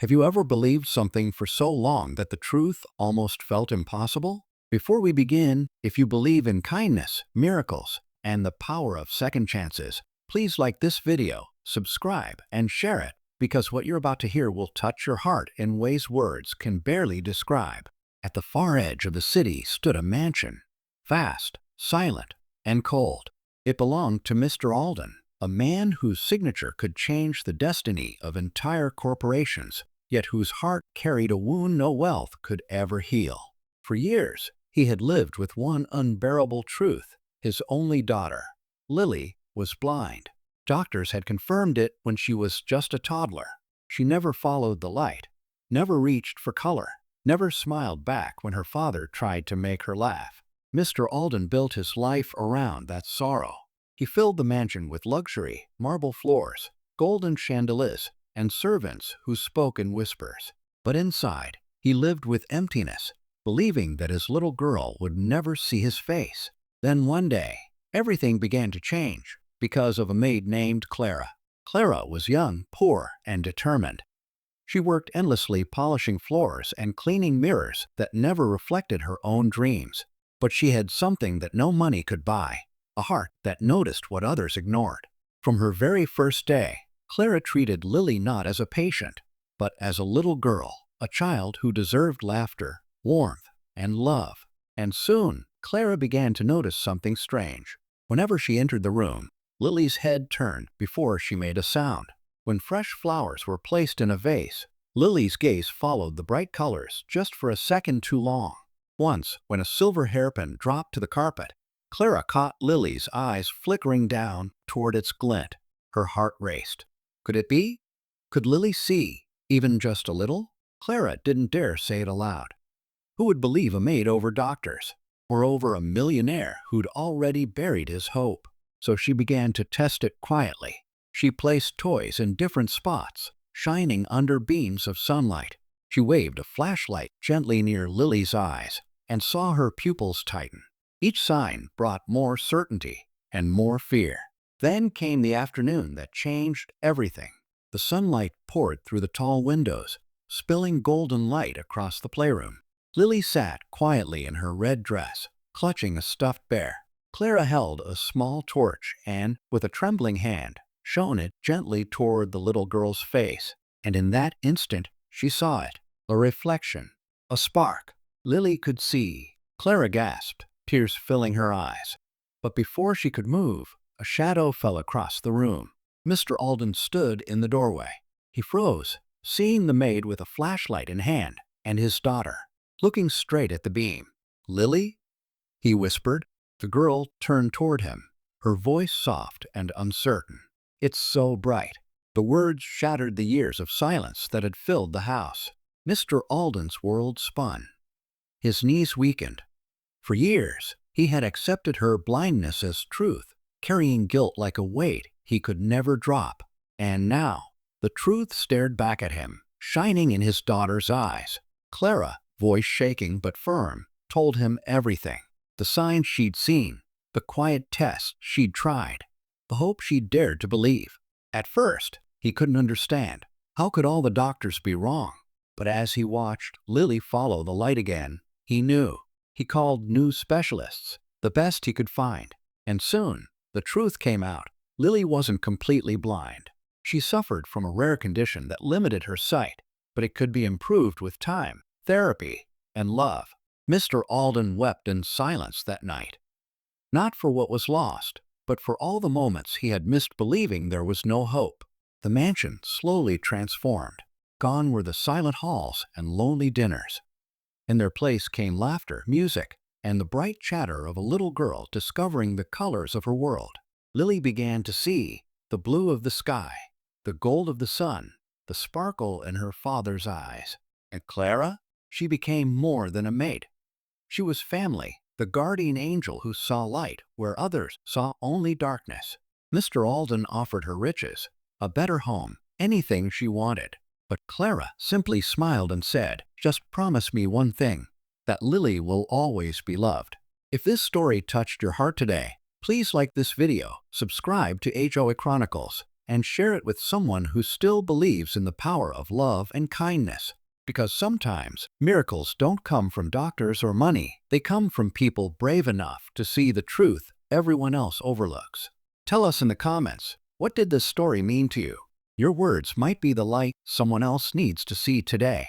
Have you ever believed something for so long that the truth almost felt impossible? Before we begin, if you believe in kindness, miracles, and the power of second chances, please like this video, subscribe, and share it, because what you're about to hear will touch your heart in ways words can barely describe. At the far edge of the city stood a mansion, vast, silent, and cold. It belonged to Mr. Alden, a man whose signature could change the destiny of entire corporations, yet whose heart carried a wound no wealth could ever heal. For years, he had lived with one unbearable truth. His only daughter, Lily, was blind. Doctors had confirmed it when she was just a toddler. She never followed the light, never reached for color, never smiled back when her father tried to make her laugh. Mr. Alden built his life around that sorrow. He filled the mansion with luxury, marble floors, golden chandeliers, and servants who spoke in whispers. But inside, he lived with emptiness, believing that his little girl would never see his face. Then one day, everything began to change because of a maid named Clara. Clara was young, poor, and determined. She worked endlessly polishing floors and cleaning mirrors that never reflected her own dreams. But she had something that no money could buy, a heart that noticed what others ignored. From her very first day, Clara treated Lily not as a patient, but as a little girl, a child who deserved laughter, warmth, and love. And soon, Clara began to notice something strange. Whenever she entered the room, Lily's head turned before she made a sound. When fresh flowers were placed in a vase, Lily's gaze followed the bright colors just for a second too long. Once, when a silver hairpin dropped to the carpet, Clara caught Lily's eyes flickering down toward its glint. Her heart raced. Could it be? Could Lily see, even just a little? Clara didn't dare say it aloud. Who would believe a maid over doctors, or over a millionaire who'd already buried his hope? So she began to test it quietly. She placed toys in different spots, shining under beams of sunlight. She waved a flashlight gently near Lily's eyes and saw her pupils tighten. Each sign brought more certainty and more fear. Then came the afternoon that changed everything. The sunlight poured through the tall windows, spilling golden light across the playroom. Lily sat quietly in her red dress, clutching a stuffed bear. Clara held a small torch and, with a trembling hand, shone it gently toward the little girl's face. And in that instant, she saw it, a reflection, a spark. Lily could see. Clara gasped, tears filling her eyes. But before she could move, a shadow fell across the room. Mr. Alden stood in the doorway. He froze, seeing the maid with a flashlight in hand, and his daughter, looking straight at the beam. "Lily?" he whispered. The girl turned toward him, her voice soft and uncertain. "It's so bright." The words shattered the years of silence that had filled the house. Mr. Alden's world spun. His knees weakened. For years, he had accepted her blindness as truth, carrying guilt like a weight he could never drop. And now, the truth stared back at him, shining in his daughter's eyes. Clara, voice shaking but firm, told him everything. The signs she'd seen, the quiet tests she'd tried, the hope she'd dared to believe. At first, he couldn't understand. How could all the doctors be wrong? But as he watched Lily follow the light again, he knew. He called new specialists, the best he could find. And soon, the truth came out. Lily wasn't completely blind. She suffered from a rare condition that limited her sight, but it could be improved with time, therapy, and love. Mr. Alden wept in silence that night. Not for what was lost, but for all the moments he had missed believing there was no hope. The mansion slowly transformed. Gone were the silent halls and lonely dinners. In their place came laughter, music, and the bright chatter of a little girl discovering the colors of her world. Lily began to see the blue of the sky, the gold of the sun, the sparkle in her father's eyes. And Clara? She became more than a maid. She was family, the guardian angel who saw light where others saw only darkness. Mr. Alden offered her riches, a better home, anything she wanted. But Clara simply smiled and said, "Just promise me one thing, that Lily will always be loved." If this story touched your heart today, please like this video, subscribe to HOA Chronicles, and share it with someone who still believes in the power of love and kindness. Because sometimes miracles don't come from doctors or money. They come from people brave enough to see the truth everyone else overlooks. Tell us in the comments, what did this story mean to you? Your words might be the light someone else needs to see today.